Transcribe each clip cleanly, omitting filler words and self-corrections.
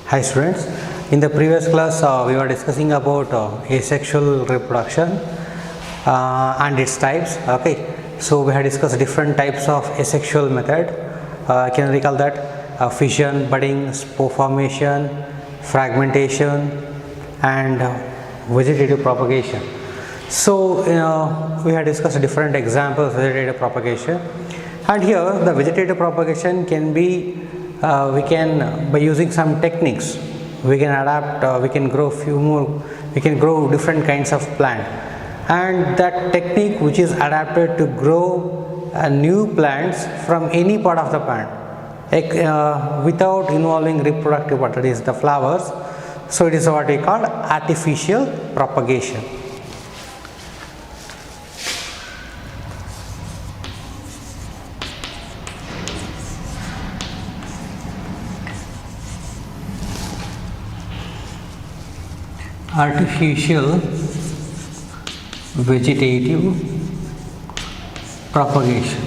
Hi students, in the previous class we were discussing about asexual reproduction and its types. Okay, so we had discussed different types of asexual method. Can you recall that? Fission, budding, spore formation, fragmentation and vegetative propagation. So we had discussed different examples of vegetative propagation, and here the vegetative propagation can be we can, by using some techniques, we can adapt, we can grow different kinds of plant, and that technique which is adapted to grow new plants from any part of the plant without involving reproductive part, that is the flowers. So it is what we call artificial propagation. Artificial vegetative propagation.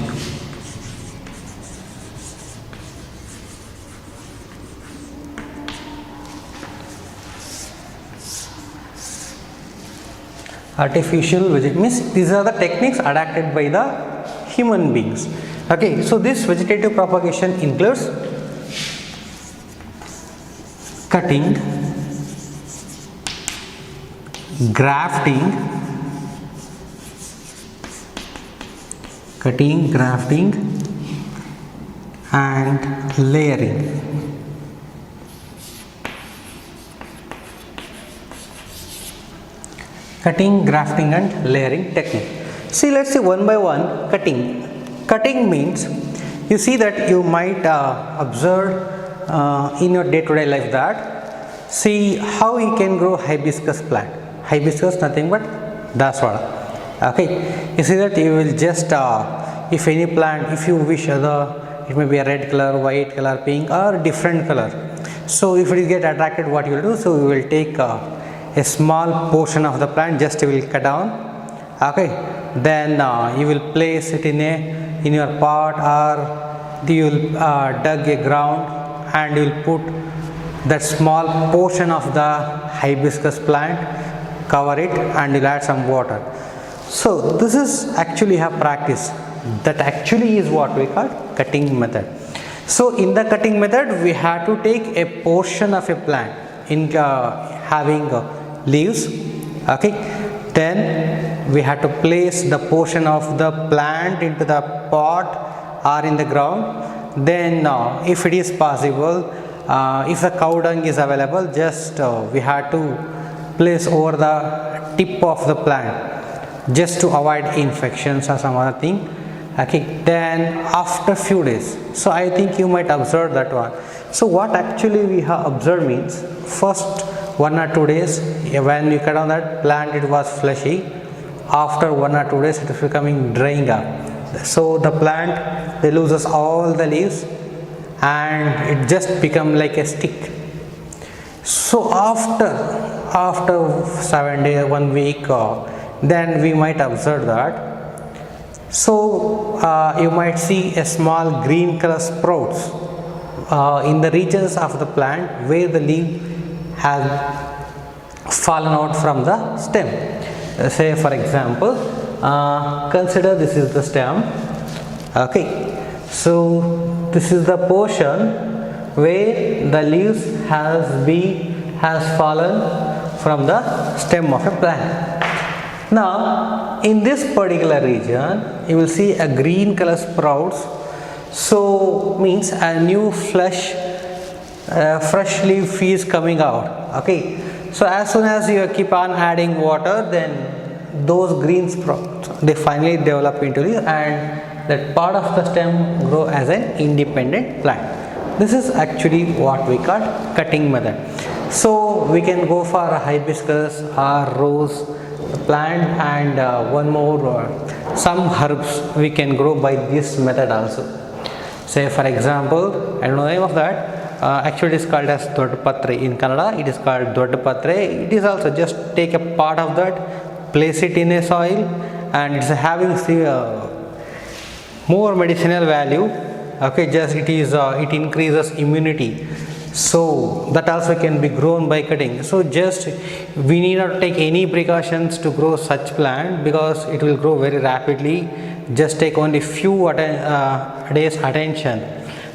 Artificial vegetative means these are the techniques adapted by the human beings. Okay, so this vegetative propagation includes cutting, grafting, grafting and layering. Cutting, grafting and layering technique. See, let's see one by one. Cutting. Cutting means, you see that you might observe in your day-to-day life that, see how you can grow hibiscus plant. Hibiscus, nothing but daswara. Okay, you see that you will just if any plant, if you wish it may be a red color, white color, pink or different color. So if it is get attracted, what you will do? So you will take a small portion of the plant, just you will cut down. Okay, then you will place it in your pot, or you will dug a ground and you will put that small portion of the hibiscus plant, cover it and you'll add some water. So this is actually a practice that actually is what we call cutting method. So in the cutting method we have to take a portion of a plant in having leaves. Okay, then we have to place the portion of the plant into the pot or in the ground. Then if it is possible, if the cow dung is available, just we have to place over the tip of the plant just to avoid infections or some other thing. Okay, then after few days, so I think you might observe that one. So what actually we have observed means, first 1 or 2 days when you cut on that plant, it was fleshy. After 1 or 2 days it is becoming drying up, so the plant, they loses all the leaves and it just become like a stick. So after 7 days, 1 week, then we might observe that. So you might see a small green color sprouts in the regions of the plant where the leaf has fallen out from the stem. Say for example, consider this is the stem. Okay, so this is the portion where the leaves has fallen from the stem of a plant. Now in this particular region you will see a green color sprouts, so means a new fresh leaf is coming out. Okay, so as soon as you keep on adding water, then those green sprouts, they finally develop into leaves and that part of the stem grow as an independent plant. This is actually what we call cutting method. So we can go for a hibiscus or rose plant, and one more some herbs we can grow by this method also. Say for example, I don't know the name of that, actually it is called as dodpatre in Kannada, it is called dodpatre. It is also just take a part of that, place it in a soil, and it's having more medicinal value. Okay, just it increases immunity. So that also can be grown by cutting. So just we need not take any precautions to grow such plant because it will grow very rapidly. Just take only few days attention.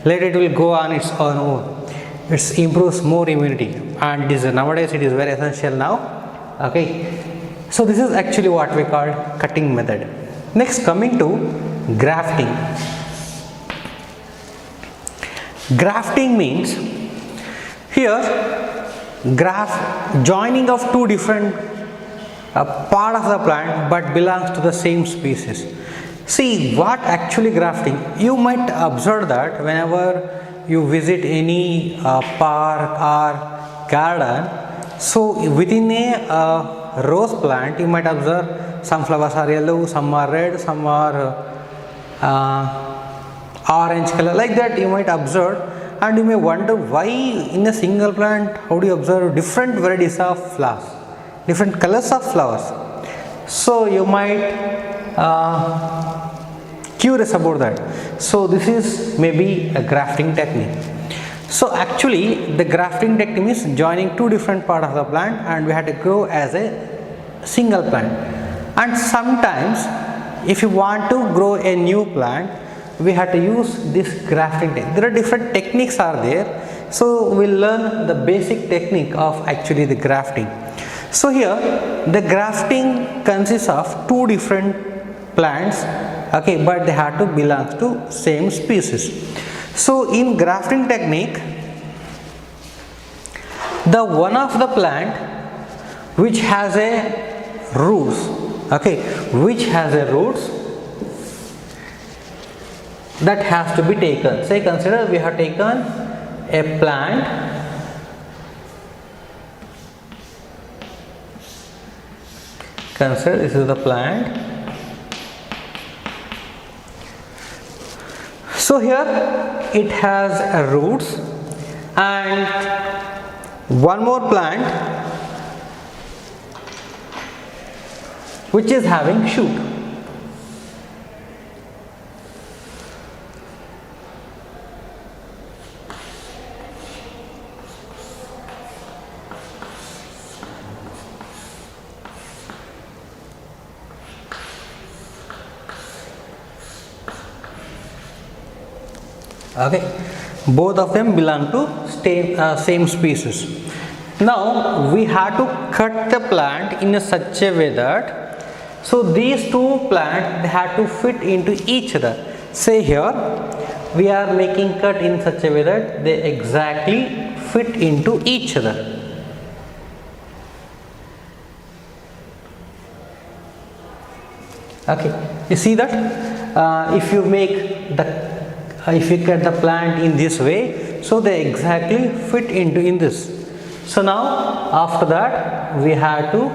Later it will go on its own. It improves more immunity, and nowadays it is very essential now. Okay. So this is actually what we call cutting method. Next, coming to grafting. Grafting means here joining of two different part of the plant but belongs to the same species. See what actually grafting. You might observe that whenever you visit any park or garden, so within a rose plant you might observe some flowers are yellow, some are red, some are orange color, like that you might observe, and you may wonder why in a single plant how do you observe different varieties of flowers, different colors of flowers. So you might curious about that. So this is maybe a grafting technique. So actually the grafting technique is joining two different parts of the plant and we had to grow as a single plant. And sometimes if you want to grow a new plant, we have to use this grafting technique. There are different techniques are there. So we'll learn the basic technique of actually the grafting. So here the grafting consists of two different plants, okay, but they have to belong to same species. So in grafting technique, the one of the plant which has a roots, okay, which has a roots, that has to be taken. Say consider we have taken a plant consider this is the plant. So here it has a roots and one more plant which is having shoot. Okay, both of them belong to same species. Now we have to cut the plant in such a way that so these two plants they have to fit into each other. Say here we are making cut in such a way that they exactly fit into each other. Okay, you see that if you make the if you cut the plant in this way, so they exactly fit into in this. So now after that we have to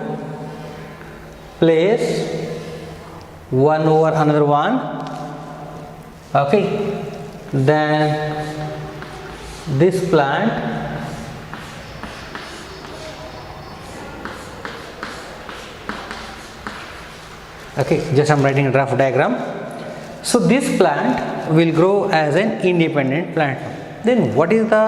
place one over another one. Okay, then this plant okay, just I'm writing a rough diagram. So this plant will grow as an independent plant. Then what is the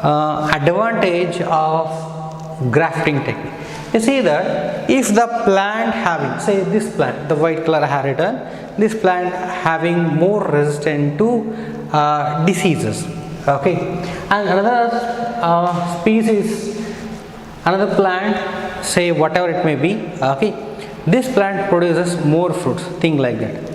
advantage of grafting technique? You see that if the plant having, say this plant, the white color I have written, this plant having more resistant to diseases, okay, and another species, another plant, say whatever it may be, okay, this plant produces more fruits, thing like that.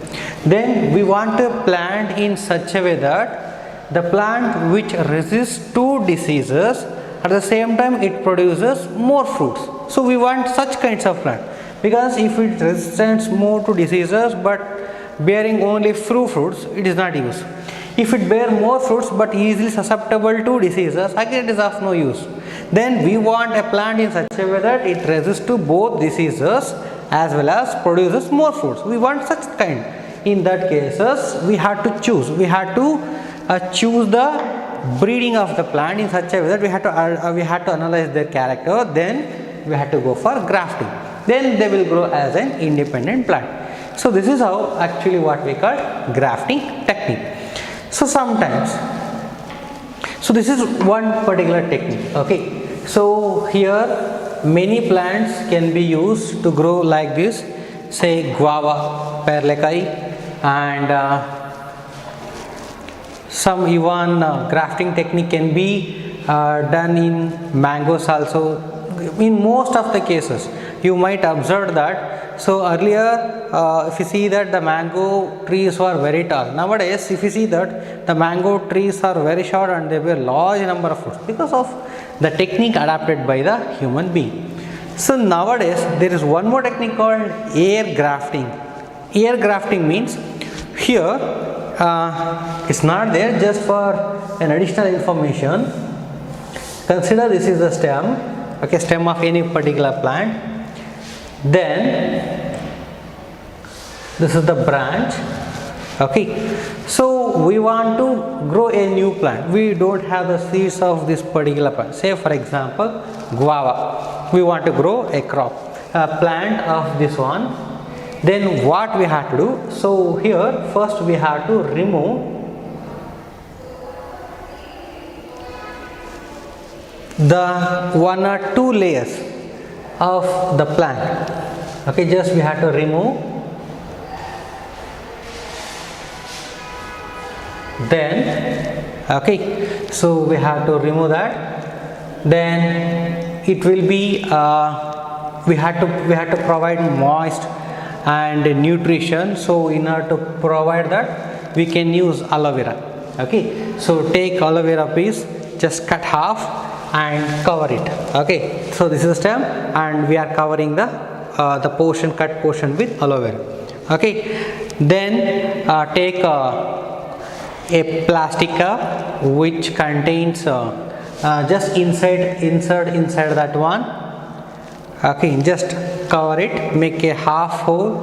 Then we want to plant in such a way that the plant which resists to diseases at the same time it produces more fruits. So we want such kinds of plant, because if it resists more to diseases but bearing only fruits, it is not use. If it bear more fruits but easily susceptible to diseases, again it is of no use. Then we want a plant in such a way that it resists to both diseases as well as produces more fruits. We want such kind. In that cases we have to choose. We have to choose the breeding of the plant in such a way that we have to analyze their character. Then we have to go for grafting. Then they will grow as an independent plant. So this is how actually what we call grafting technique. So sometimes So this is one particular technique. Okay, so here many plants can be used to grow like this, say guava, perlekai, and some even grafting technique can be done in mangoes also. In most of the cases you might observe that. So earlier if you see that the mango trees were very tall, nowadays if you see that the mango trees are very short and they bear large number of fruits because of the technique adapted by the human being. So nowadays there is one more technique called air grafting. Air grafting means here it's not there, just for an additional information. Consider this is the stem, okay, stem of any particular plant. Then this is the branch. Okay, so we want to grow a new plant. We don't have the seeds of this particular plant. Say for example guava, we want to grow a plant of this one. Then what we have to do? So here first we have to remove the one or two layers of the plant. Okay, just we have to remove. Then okay, so we have to remove that. Then it will be we have to provide moist and nutrition. So in order to provide that, we can use aloe vera. Okay, so take aloe vera piece, just cut half and cover it. Okay, so this is the stem and we are covering the portion, cut portion with aloe vera. Okay, then take a plastic cup which contains just insert inside that one. Okay, just cover it, make a half hole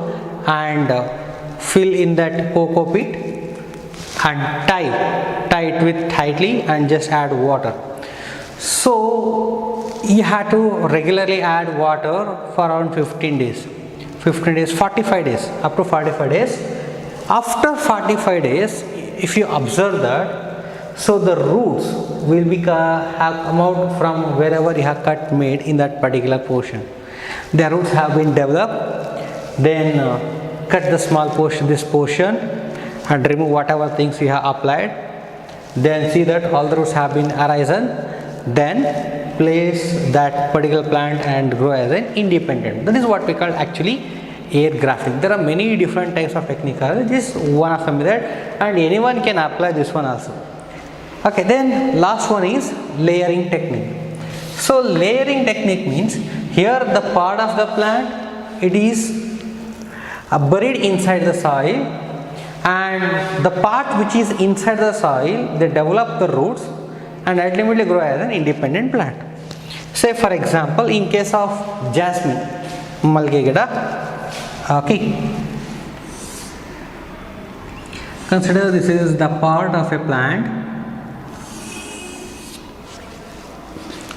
and fill in that cocoa pit and tie it with tightly and just add water. So you have to regularly add water for around 15 days, 45 days, up to 45 days. After 45 days, if you observe that, so the roots will be have come out from wherever you have cut made in that particular portion. The roots have been developed. Then cut the small portion, this portion, and remove whatever things you have applied. Then see that all the roots have been arisen. Then place that particular plant and grow as an independent. That is what we call actually air grafting. There are many different types of techniques. This is one of the method, and anyone can apply this one also. Okay, then last one is layering technique. So layering technique means here the part of the plant, it is buried inside the soil, and the part which is inside the soil, they develop the roots and ultimately grow as an independent plant. Say for example in case of jasmine, malge gida. Okay, consider this is the part of a plant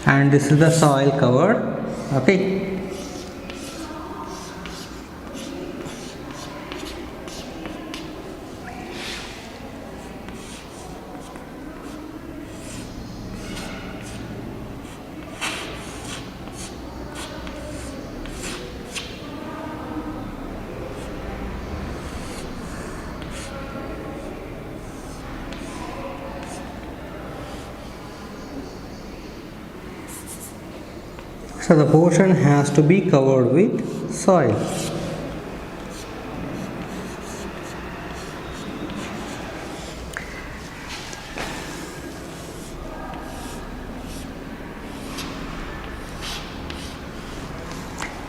and this is the soil covered. Okay, so the portion has to be covered with soil.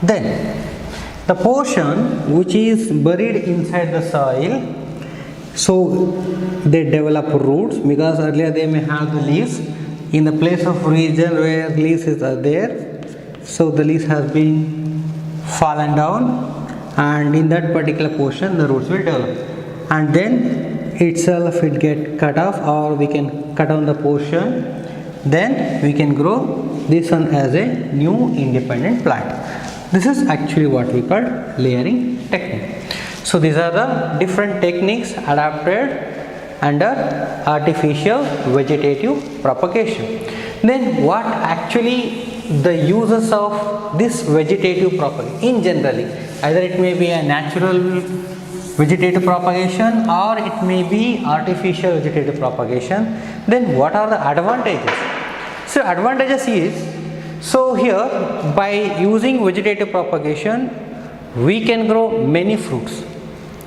Then the portion which is buried inside the soil, so they develop roots because earlier they may have the leaves. In the place of region where leaves is there, so the leaves has been fallen down, and in that particular portion the roots will develop, and then itself it get cut off, or we can cut down the portion, then we can grow this one as a new independent plant. This is actually what we call layering technique. So these are the different techniques adapted under artificial vegetative propagation. Then what actually the uses of this vegetative propagation in generally, either it may be a natural vegetative propagation or it may be artificial vegetative propagation. Then what are the advantages? So advantages is, so here by using vegetative propagation we can grow many fruits.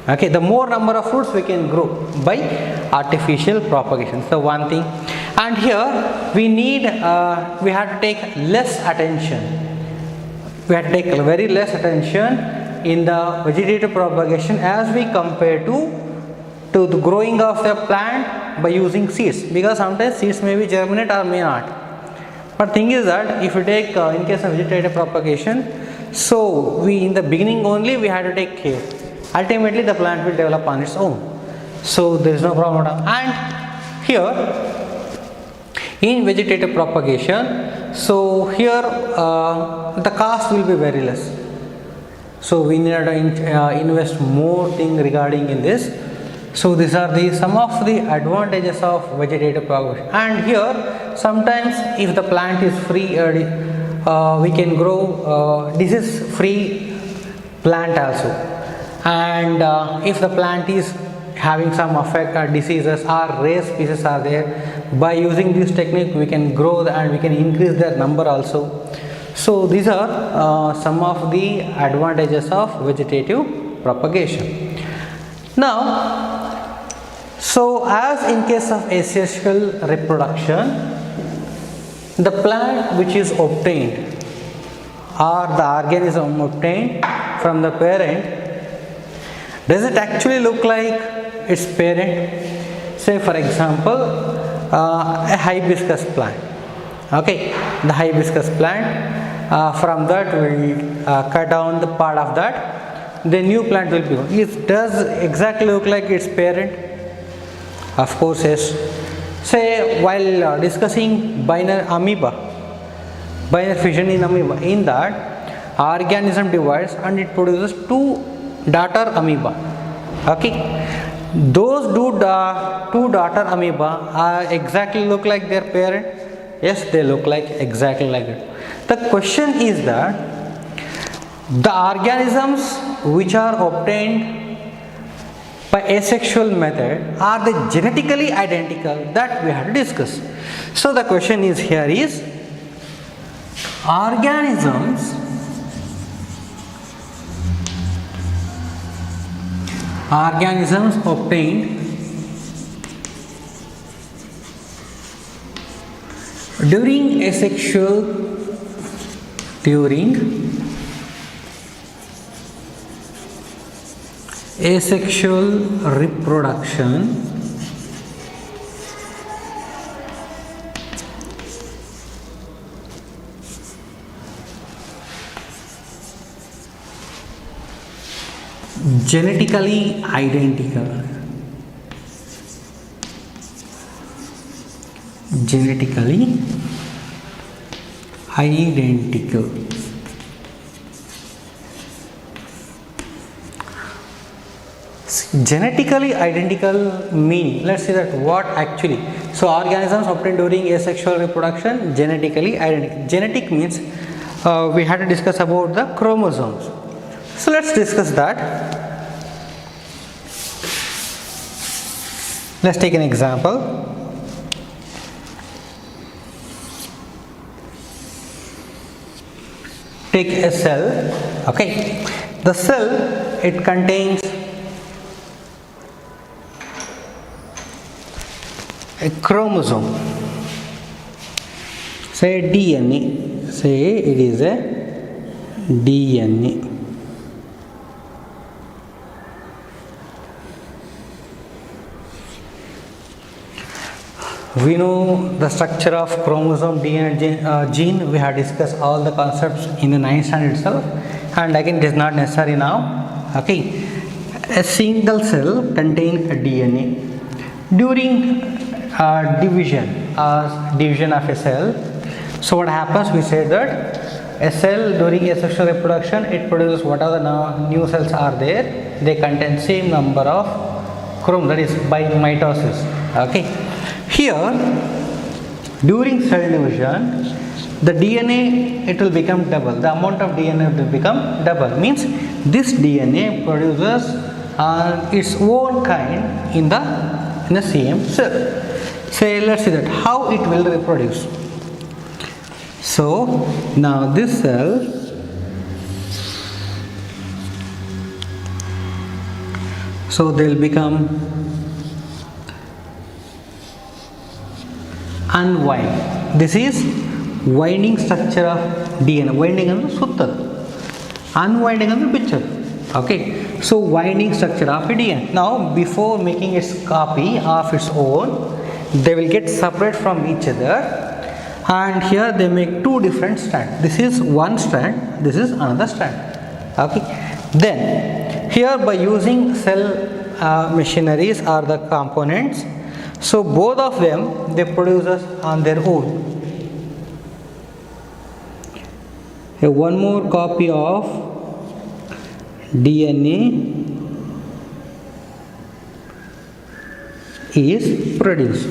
Okay, the more number of fruits we can grow by artificial propagation. So one thing, and here we need we have to take less attention. We have to take very less attention in the vegetative propagation as we compare to the growing of the plant by using seeds, because sometimes seeds may be germinate or may not. But thing is that if you take in case of vegetative propagation, so we in the beginning only we have to take care. Ultimately the plant will develop on its own, so there is no problem at all. And here in vegetative propagation, so here the cost will be very less, so we need to invest more thing regarding in this. So these are the some of the advantages of vegetative propagation. And here sometimes if the plant is free, we can grow disease free plant also. And if the plant is having some effect or diseases or rare species are there, by using this technique we can grow and we can increase their number also. So these are some of the advantages of vegetative propagation. Now, so as in case of asexual reproduction, the plant which is obtained or the organism obtained from the parent, does it actually look like its parent? Say for example a hibiscus plant. Okay, the hibiscus plant, from that we will cut down the part of that, the new plant will be grown. It does exactly look like its parent? Of course yes. Say while discussing binary fission in amoeba, in that organism divides and it produces two daughter amoeba. Okay, those two daughter amoeba exactly look like their parent? Yes, they look like exactly like it. The question is that the organisms which are obtained by asexual method, are they genetically identical? That we have to discuss. So the question is here is, organisms obtained during asexual reproduction genetically identical. Genetically identical. Genetically identical mean, let's see that what actually. So organisms obtained during asexual reproduction genetically identical. Genetic means we had to discuss about the chromosomes. So let's discuss that. Let's take an example. Take a cell. Okay, the cell, it contains a chromosome, say DNA, say it is a DNA. We know the structure of chromosome, DNA, gene. We have discussed all the concepts in the 9th standard itself, and again it is not necessary now. Okay, a single cell contains a DNA. During division of a cell, so what happens, we say that a cell during asexual reproduction, it produces what are the new cells are there, they contain same number of chrome, that is by mitosis. Okay, here during cell division, the DNA, it will become double. The amount of DNA will become double. Means this DNA produces its own kind in the same cell. Say, let's see that how it will reproduce. So now this cell, so they will become unwind. This is winding structure of DNA. Winding and suttal, unwinding and picture. Okay, so winding structure of DNA. Now before making its copy of its own, they will get separate from each other, and here they make two different strands. This is one strand, this is another strand. Okay, then here by using cell machineries or the components, so both of them they produce on their own. One more copy of DNA is produced.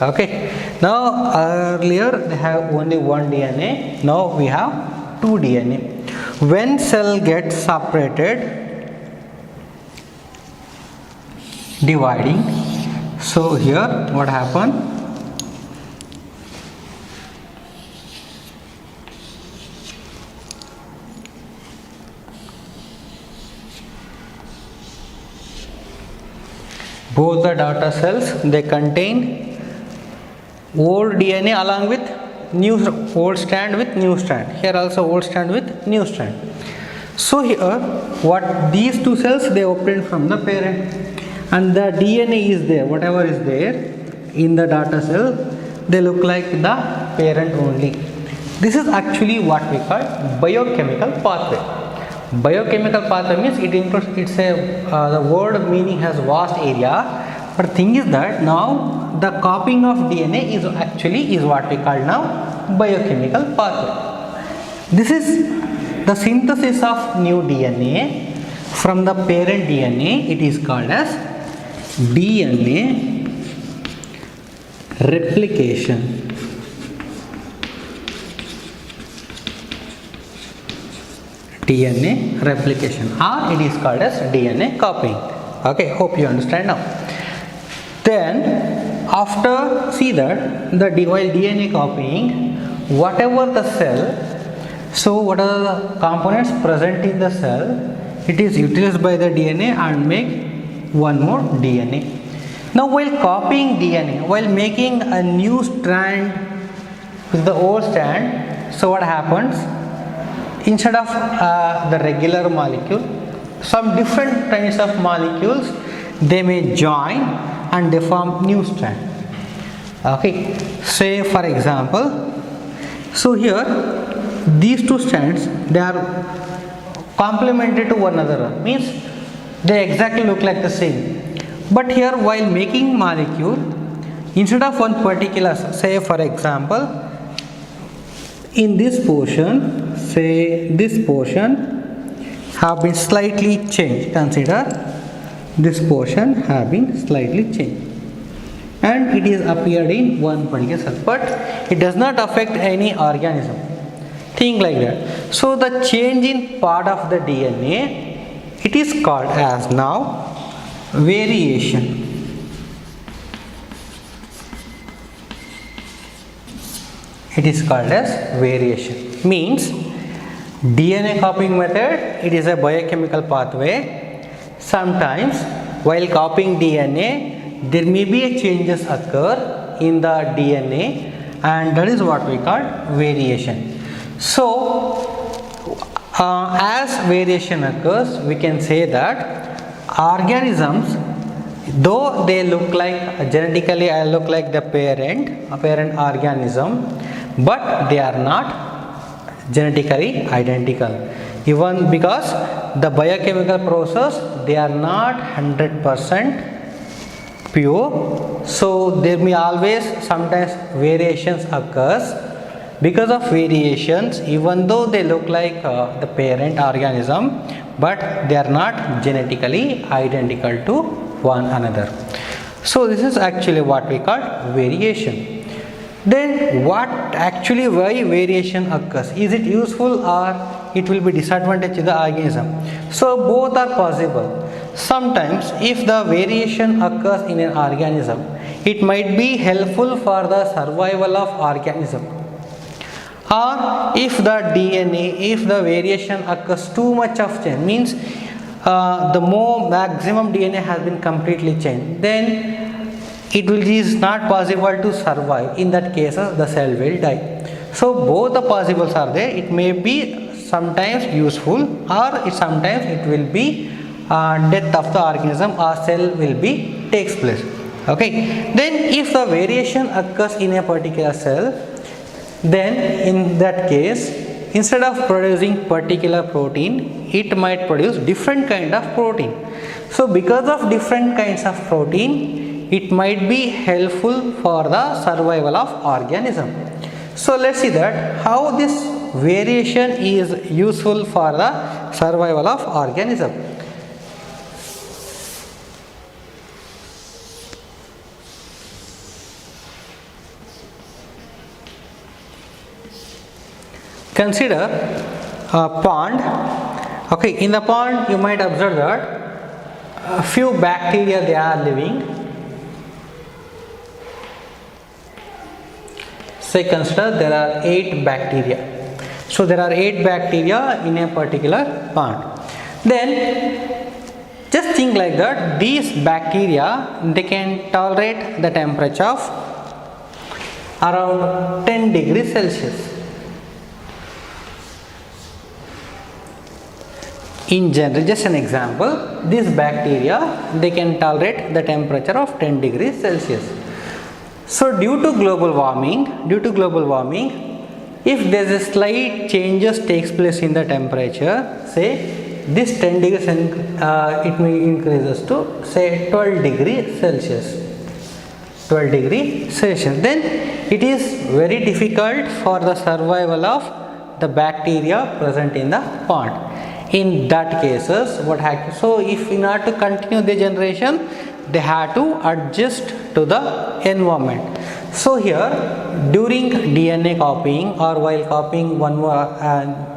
Okay, now earlier they have only one DNA, now we have two DNA. When cell gets separated, dividing, so here what happened? Both the daughter cells, they contain old DNA along with new old strand with new strand. Here also old strand with new strand. So here what these two cells they obtained from the parent, and the DNA is there, whatever is there in the daughter cell, they look like the parent only. This is actually what we call biochemical pathway. Biochemical pathway means it includes, it's a the word meaning has vast area, but thing is that now the copying of DNA is actually is what we call now biochemical pathway. This is the synthesis of new DNA from the parent DNA. It is called as DNA replication. DNA replication, or it is called as DNA copying. Okay, hope you understand now. Then after see that while DNA copying, whatever the cell, so what are the components present in the cell, it is utilized by the DNA and make one more DNA. Now while copying DNA, while making a new strand with the old strand, so what happens? Instead of the regular molecule, some different kinds of molecules they may join and they form new strand. Okay, say for example, so here these two strands they are complementary to one another, means they exactly look like the same. But here while making molecule, instead of one particular, say for example, in this portion, say this portion have been slightly changed. Consider this portion have been slightly changed and it is appeared in one particular cell, but it does not affect any organism. Think like that. So the change in part of the DNA, it is called as now variation. It is called as variation. Means DNA copying method, it is a biochemical pathway. Sometimes while copying DNA, there may be a changes occur in the DNA, and that is what we call variation. So as variation occurs, we can say that organisms, though they look like genetically look like the parent organism, but they are not genetically identical, even because the biochemical process they are not 100% pure. So there may always sometimes variations occurs. Because of variations, even though they look like the parent organism, but they are not genetically identical to one another. So this is actually what we call variation. Then why variation occurs? Is it useful or it will be disadvantage to the organism? So both are possible. Sometimes if the variation occurs in an organism, it might be helpful for the survival of organism. Or if the DNA, if the variation occurs too much of change, means the more maximum DNA has been completely changed, then it is not possible to survive. In that case, the cell will die. So both the possibles are there. It may be sometimes useful, or sometimes it will be death of the organism, or cell will be takes place. Okay. Then if the variation occurs in a particular cell, then in that case, instead of producing particular protein, it might produce different kind of protein. So because of different kinds of protein, it might be helpful for the survival of organism. So let's see that how this variation is useful for the survival of organism. Consider a pond. Okay, in the pond you might observe that a few bacteria they are living. Say consider there are 8 bacteria. So there are 8 bacteria in a particular pond. Then just think like that, these bacteria, they can tolerate the temperature of around 10 degrees Celsius. In general, just an example, these bacteria, they can tolerate the temperature of 10 degrees Celsius. So due to global warming, if there is a slight changes takes place in the temperature, say this 10 degrees it may increases to say 12 degrees Celsius. 12 degrees Celsius. Then it is very difficult for the survival of the bacteria present in the pond. In that cases, what happens? So if in order to continue the generation, they have to adjust to the environment. So here during DNA copying or while copying one more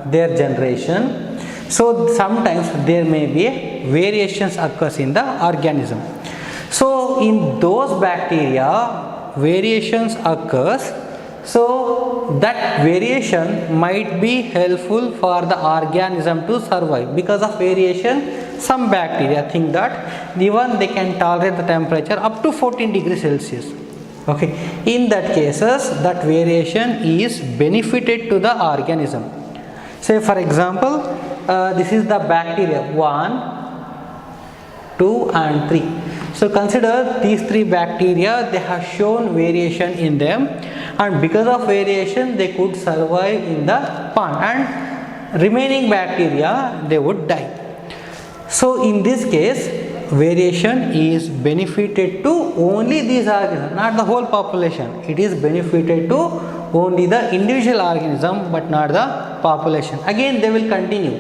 their generation, so sometimes there may be variations occurs in the organism. So in those bacteria variations occurs, so that variation might be helpful for the organism to survive. Because of variation, some bacteria think that even they can tolerate the temperature up to 14 degrees Celsius. Okay, in that cases that variation is benefited to the organism. Say for example, this is the bacteria 1, 2 and 3. So consider these 3 bacteria, they have shown variation in them, and because of variation they could survive in the pond, and remaining bacteria they would die. So in this case variation is benefited to only these organisms, not the whole population. It is benefited to only the individual organism but not the population. Again they will continue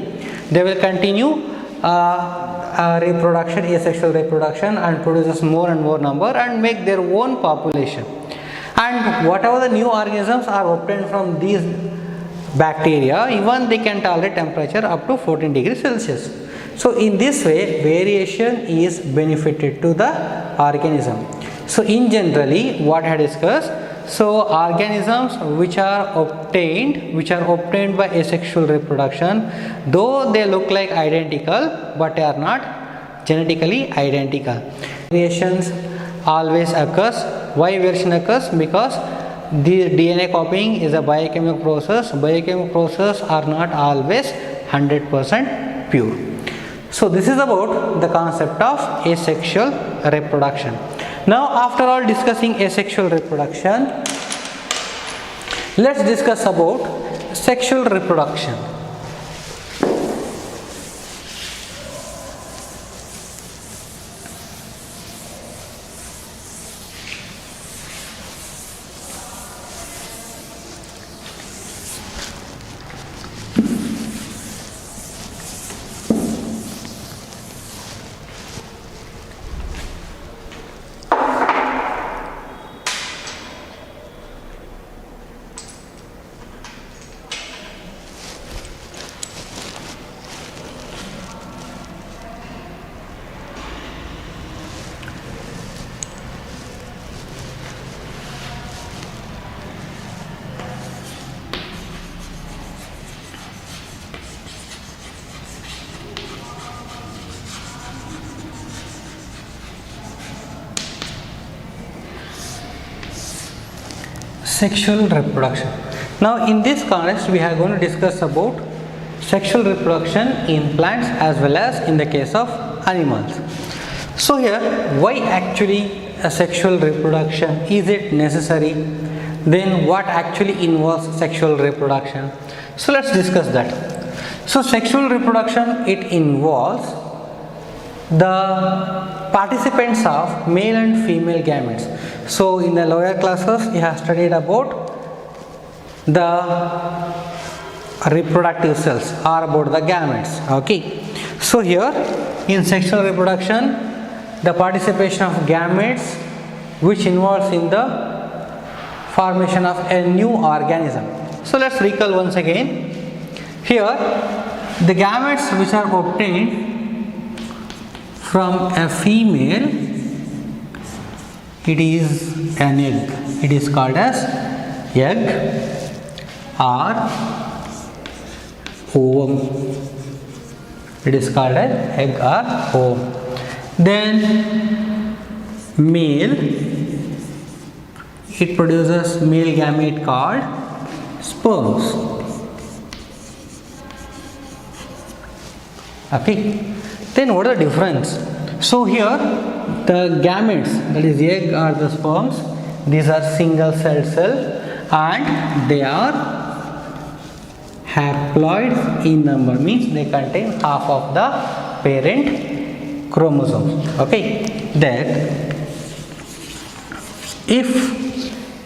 reproduction, asexual reproduction, and produces more and more number and make their own population. And whatever the new organisms are obtained from these bacteria, even they can tolerate temperature up to 14 degrees Celsius. So in this way variation is benefited to the organism. So in generally what I had discussed, so organisms which are obtained by asexual reproduction, though they look like identical but they are not genetically identical. Variations always occurs. Why variation occurs? Because the DNA copying is a biochemical process. Biochemical processes are not always 100% pure. So this is about the concept of asexual reproduction. Now after all discussing asexual reproduction, let's discuss about sexual reproduction. sexual reproduction. Now in this context we are going to discuss about sexual reproduction in plants as well as in the case of animals. So here, why actually a sexual reproduction? Is it necessary? Then what actually involves sexual reproduction? So let's discuss that. So sexual reproduction, it involves the participants of male and female gametes. So in the lower classes you have studied about the reproductive cells or about the gametes. Okay. So here in sexual reproduction, the participation of gametes which involves in the formation of a new organism. So let's recall once again. Here the gametes which are obtained from a female, it is an egg. It is called as egg or ovum. It is called as egg or ovum. Then male, it produces male gamete called sperms. Okay. Then what is the difference? So here the gametes, that is egg or the sperms, these are single cell and they are haploid in number, means they contain half of the parent chromosomes. Okay. That if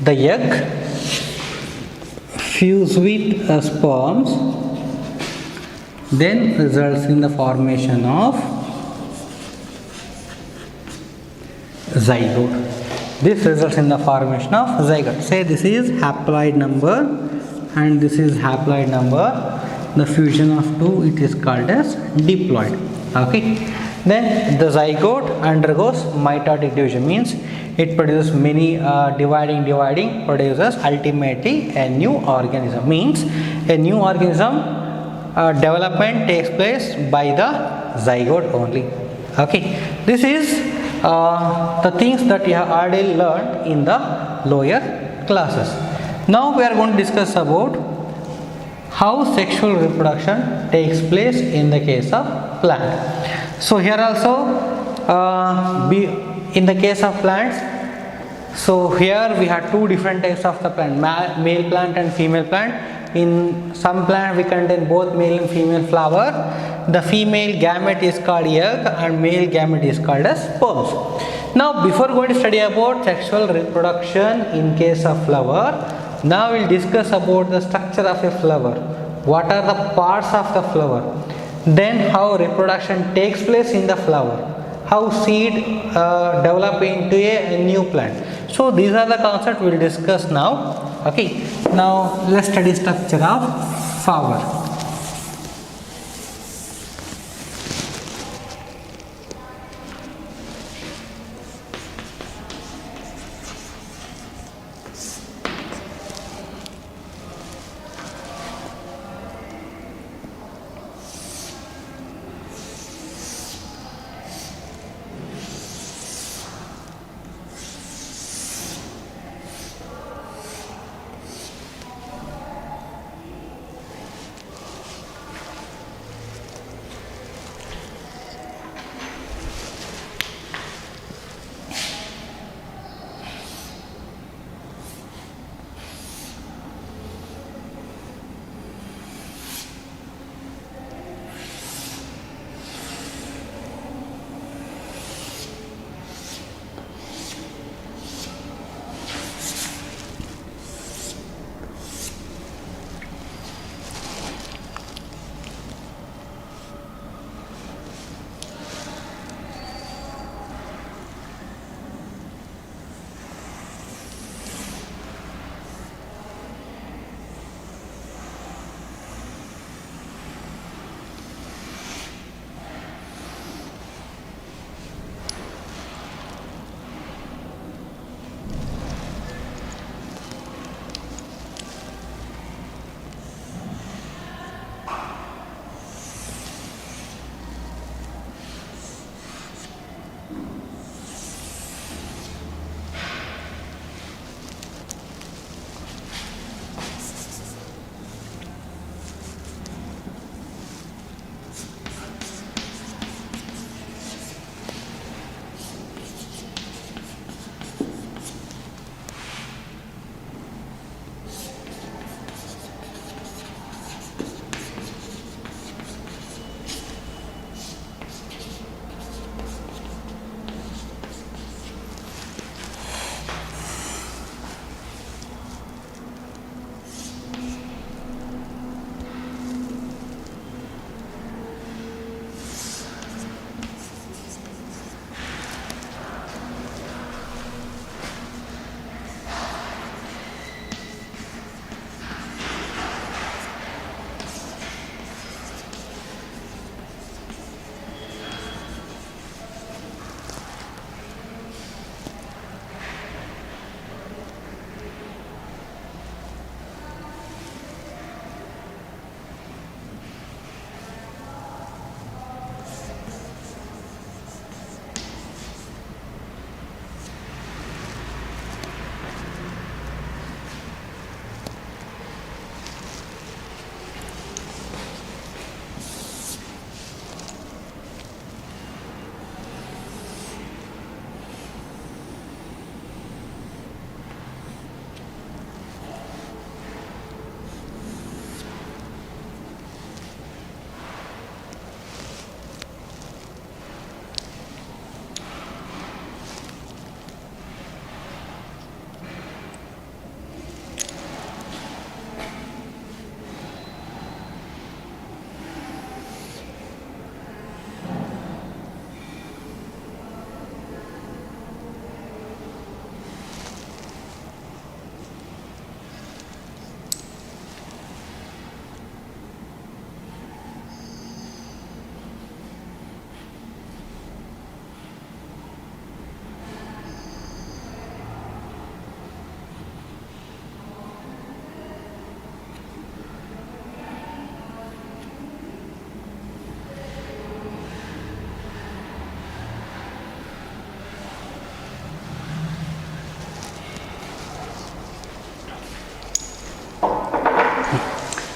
the egg fuse with sperms, then results in the formation of zygote. This results in the formation of zygote. Say this is haploid number and this is haploid number. The fusion of two, it is called as diploid. Okay. Then the zygote undergoes mitotic division, means it produces many dividing produces ultimately a new organism, means a new organism development takes place by the zygote only. Okay. This is the things that you have already learned in the lower classes. Now we are going to discuss about how sexual reproduction takes place in the case of plant. So here also in the case of plants, so here we have two different types of the plant, male plant and female plant. In some plant we contain both male and female flower. The female gamete is called egg and male gamete is called as sperms. Now before going to study about sexual reproduction in case of flower, now we will discuss about the structure of a flower. What are the parts of the flower? Then how reproduction takes place in the flower. How seed develop into a new plant. So these are the concepts we will discuss now. Okay. Now let's study structure of flower.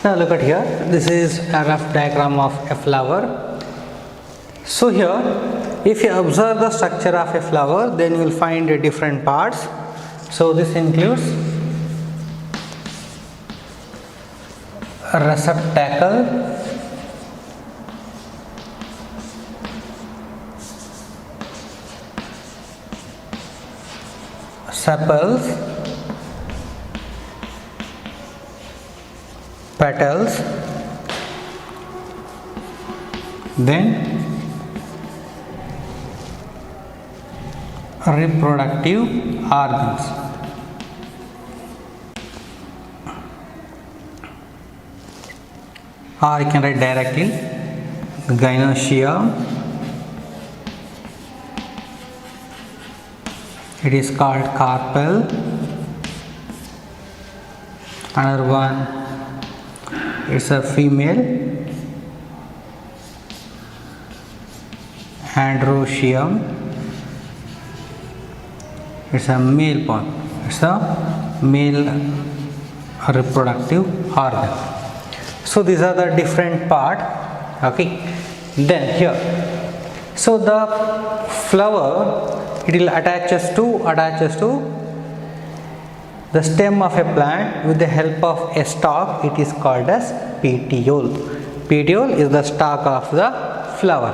Now look at here, this is a rough diagram of a flower. So here, if you observe the structure of a flower, then you will find different parts. So this includes a receptacle, sepals, petals, then reproductive organs. Or you can write directly gynoecium. It is called carpel. Another one, it's a female, androecium. It's a male one. It's a male reproductive organ. So these are the different part. Okay. Then here, so the flower, it will attaches to the stem of a plant with the help of a stalk. It is called as petiole. Petiole is the stalk of the flower.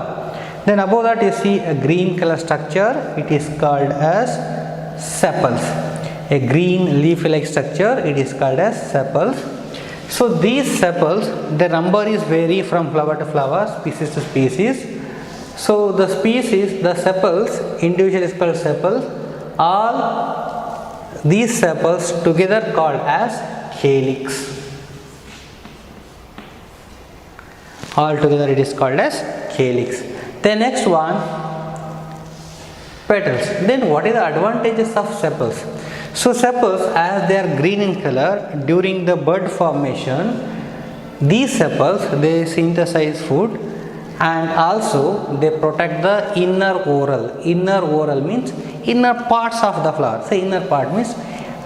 Then above that you see a green color structure. It is called as sepals. A green leafy like structure, it is called as sepals. So these sepals, the number is vary from flower to flower, species to species. So the species, the sepals, individual is called sepals. All these sepals together called as calyx. All together it is called as calyx. The next one, petals. Then what is the advantages of sepals? So sepals, as they are green in color, during the bud formation, these sepals, they synthesize food, and also they protect the inner whorl. Inner whorl means inner parts of the flower. So inner part means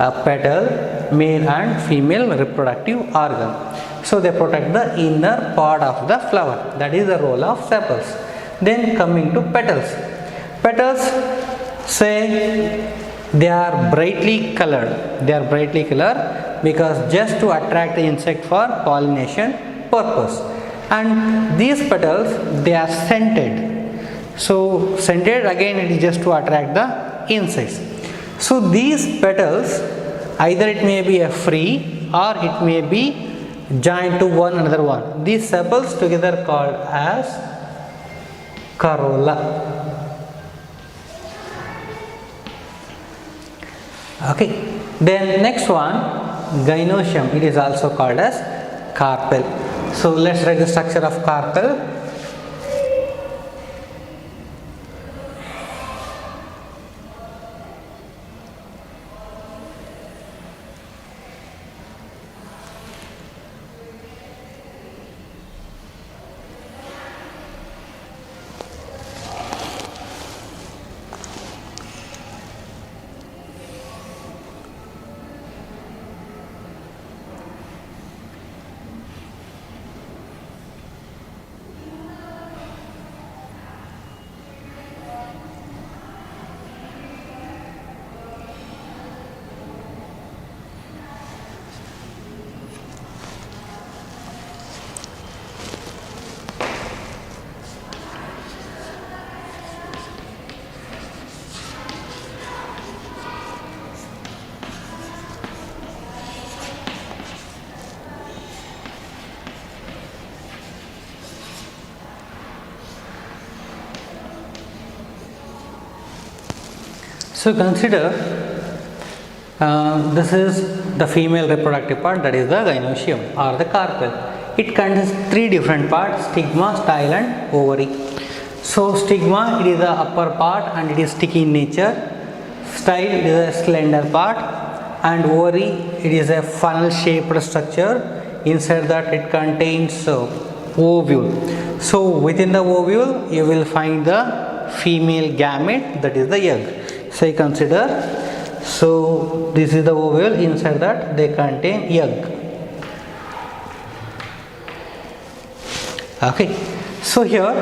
a petal, male and female reproductive organ. So they protect the inner part of the flower. That is the role of sepals. Then coming to petals. Petals, say they are brightly colored. They are brightly colored because just to attract the insect for pollination purpose. And these petals, they are scented. So scented, again it is just to attract the insects. So these petals, either it may be a free or it may be joined to one another one. These sepals together called as corolla. Okay. Then next one, gynoecium. It is also called as carpel. So let's write the structure of carpel. So consider this is the female reproductive part, that is the gynoecium or the carpel. It contains three different parts: stigma, style and ovary. So stigma, it is the upper part and it is sticky in nature. Style, it is a slender part, and ovary, it is a funnel shaped structure. Inside that it contains ovule. So within the ovule you will find the female gamete, that is the egg. So you consider, so this is the ovule, inside that they contain egg. Okay, so here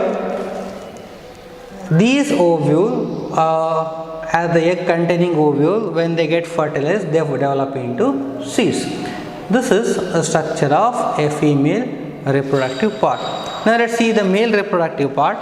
these ovule, as the egg containing ovule, when they get fertilized, they develop into seeds. This is a structure of a female reproductive part. Now let's see the male reproductive part.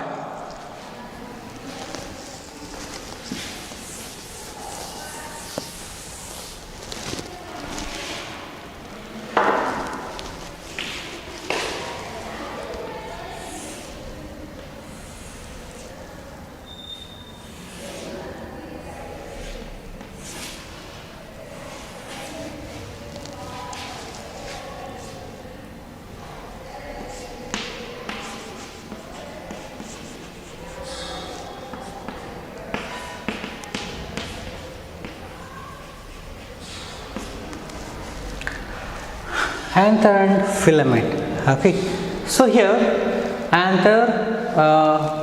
Anther and filament. Okay, so here anther,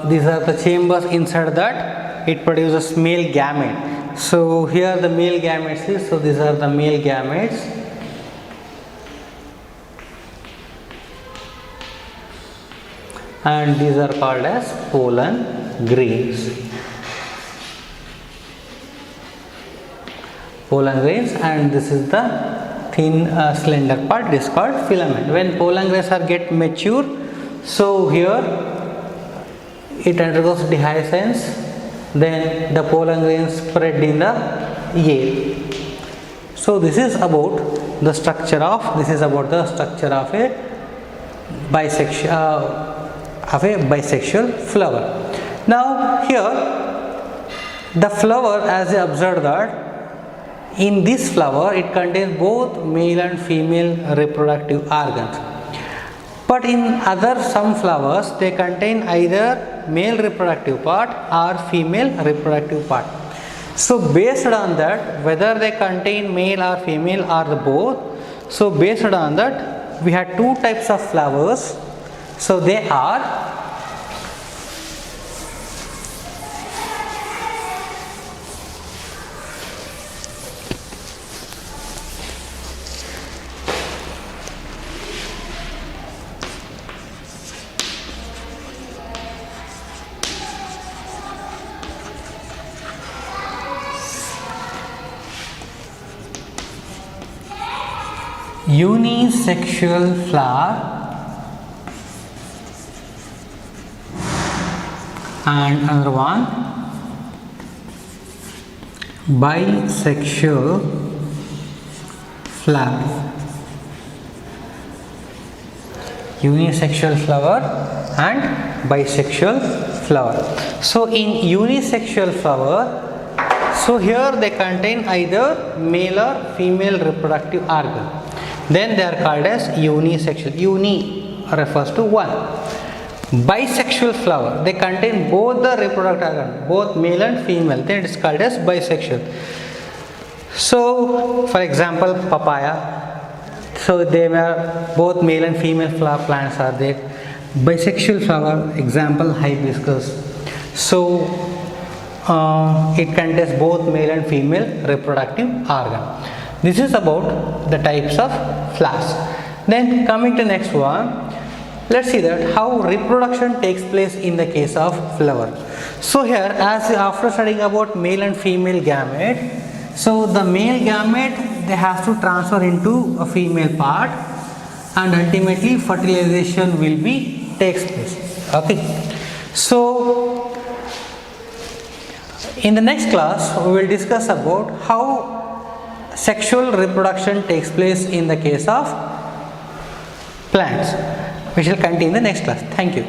these are the chambers inside that it produces male gamete. So here the male gametes is, so these are the male gametes, and these are called as pollen grains. Pollen grains, and this is the thin slender part, is called filament. When pollen grains are get mature, so here it undergoes dehiscence, then the pollen grains spread in the air. So this is about the structure of a bisexual flower. Now here the flower, as you observe that in this flower it contains both male and female reproductive organs, but in other some flowers they contain either male reproductive part or female reproductive part. So based on that, whether they contain male or female or the both, so based on that we had two types of flowers. So they are unisexual flower and another one bisexual flower. Unisexual flower and bisexual flower. So in unisexual flower, so here they contain either male or female reproductive organ. Then they are called as unisexual. Uni refers to one. Bisexual flower, they contain both the reproductive organ, both male and female. Then it is called as bisexual. So for example, papaya. So they are both male and female flower plants are there. Bisexual flower, example hibiscus. So it contains both male and female reproductive organ. This is about the types of flowers. Then coming to next one, let's see that how reproduction takes place in the case of flower. So here, as after studying about male and female gamete, so the male gamete, they have to transfer into a female part, and ultimately fertilization will be takes place. Okay. So in the next class we will discuss about how sexual reproduction takes place in the case of plants. We shall continue in the next class. Thank you.